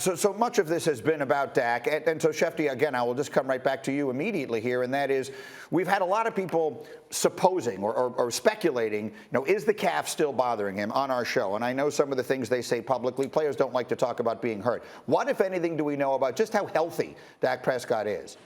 So much of this has been about Dak. And so, Shefty, again, I will just come right back to you immediately here. And that is, we've had a lot of people supposing or speculating, is the calf still bothering him on our show? And I know some of the things they say publicly. Players don't like to talk about being hurt. What, if anything, do we know about just how healthy Dak Prescott is?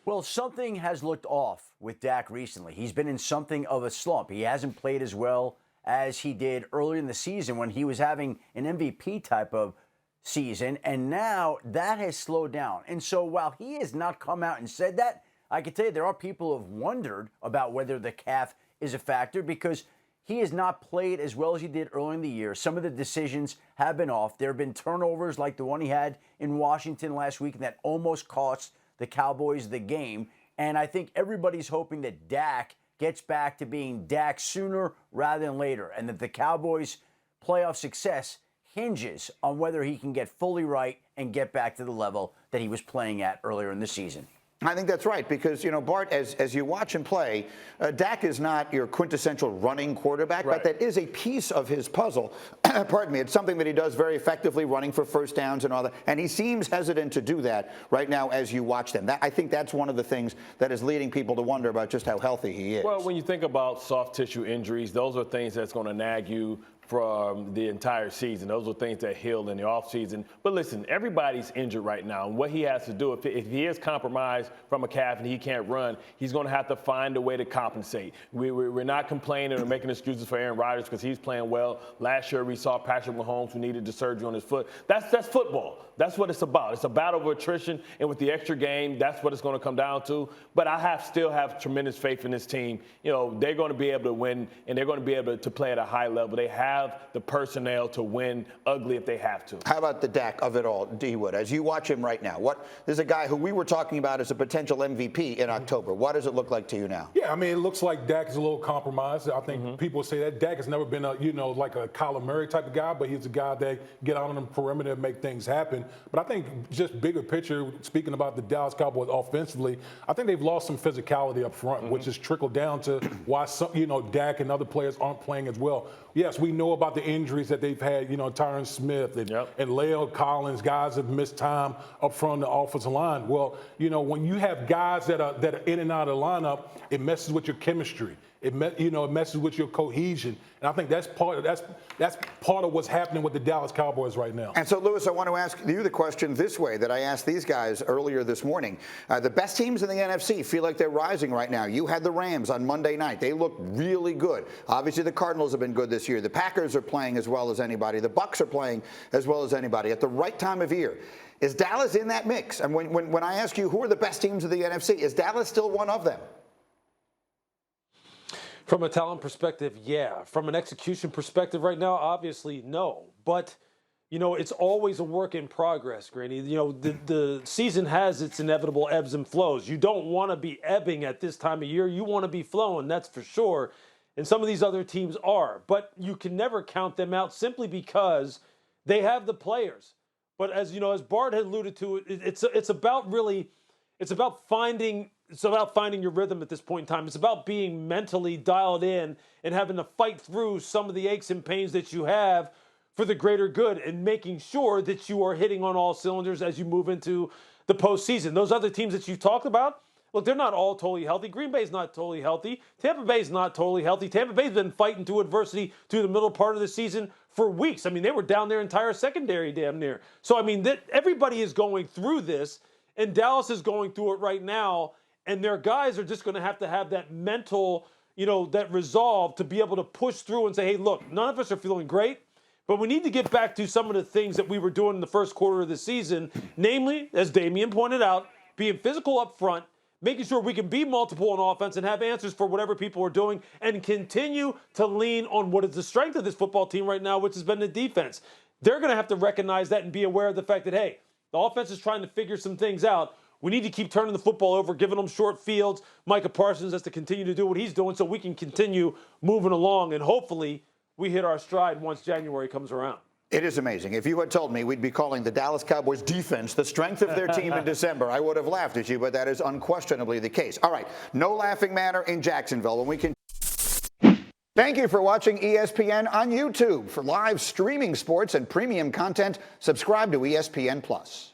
Well, something has looked off with Dak recently. He's been in something of a slump. He hasn't played as well as he did earlier in the season when he was having an MVP type of season, and now that has slowed down. And so while he has not come out and said that, I can tell you there are people who have wondered about whether the calf is a factor because he has not played as well as he did early in the year. Some of the decisions have been off. There have been turnovers like the one he had in Washington last week that almost cost the Cowboys the game. And I think everybody's hoping that Dak gets back to being Dak sooner rather than later, and that the Cowboys' playoff success hinges on whether he can get fully right and get back to the level that he was playing at earlier in the season. I think that's right because, Bart, as you watch him play, Dak is not your quintessential running quarterback, right. But that is a piece of his puzzle. Pardon me. It's something that he does very effectively, running for first downs and all that. And he seems hesitant to do that right now as you watch them. I think that's one of the things that is leading people to wonder about just how healthy he is. Well, when you think about soft tissue injuries, those are things that's going to nag you from the entire season. Those are things that heal in the offseason. But listen, everybody's injured right now. And what he has to do, if he is compromised from a calf and he can't run, he's going to have to find a way to compensate. We're not complaining or making excuses for Aaron Rodgers because he's playing well. Last year we saw Patrick Mahomes who needed the surgery on his foot. That's football. That's what it's about. It's a battle of attrition. And with the extra game, that's what it's going to come down to. But I still have tremendous faith in this team. They're going to be able to win, and they're going to be able to play at a high level. They have the personnel to win ugly if they have to. How about the Dak of it all, D-Wood? As you watch him right now, there's a guy who we were talking about as a potential MVP in October. What does it look like to you now? Yeah, it looks like Dak is a little compromised. I think people say that Dak has never been like a Kyler Murray type of guy, but he's a guy that get out on the perimeter and make things happen. But I think just bigger picture, speaking about the Dallas Cowboys offensively, I think they've lost some physicality up front, which has trickled down to why some, Dak and other players aren't playing as well. Yes, we know about the injuries that they've had, Tyron Smith and Leo Collins, guys have missed time up front on the offensive line. Well, when you have guys that are in and out of the lineup, it messes with your chemistry. It messes with your cohesion, and I think that's part of what's happening with the Dallas Cowboys right now. And so, Lewis, I want to ask you the question this way that I asked these guys earlier this morning. The best teams in the NFC feel like they're rising right now. You had the Rams on Monday night; they look really good. Obviously, the Cardinals have been good this year. The Packers are playing as well as anybody. The Bucs are playing as well as anybody at the right time of year. Is Dallas in that mix? And when I ask you who are the best teams of the NFC, is Dallas still one of them? From a talent perspective, yeah. From an execution perspective right now, obviously, no. But, it's always a work in progress, Granny. The season has its inevitable ebbs and flows. You don't want to be ebbing at this time of year. You want to be flowing, that's for sure. And some of these other teams are. But you can never count them out simply because they have the players. But as Bart had alluded to, it's about finding your rhythm at this point in time. It's about being mentally dialed in and having to fight through some of the aches and pains that you have for the greater good and making sure that you are hitting on all cylinders as you move into the postseason. Those other teams that you talked about, look, they're not all totally healthy. Green Bay's not totally healthy. Tampa Bay's not totally healthy. Tampa Bay's been fighting through adversity through the middle part of the season for weeks. They were down their entire secondary damn near. So, everybody is going through this, and Dallas is going through it right now. And their guys are just going to have that mental, that resolve to be able to push through and say, hey, look, none of us are feeling great, but we need to get back to some of the things that we were doing in the first quarter of the season, namely, as Damian pointed out, being physical up front, making sure we can be multiple on offense and have answers for whatever people are doing and continue to lean on what is the strength of this football team right now, which has been the defense. They're going to have to recognize that and be aware of the fact that, hey, the offense is trying to figure some things out. We need to keep turning the football over, giving them short fields. Micah Parsons has to continue to do what he's doing so we can continue moving along, and hopefully we hit our stride once January comes around. It is amazing. If you had told me we'd be calling the Dallas Cowboys defense the strength of their team in December, I would have laughed at you, but that is unquestionably the case. All right, no laughing matter in Jacksonville. When we can Thank you for watching ESPN on YouTube. For live streaming sports and premium content, subscribe to ESPN+.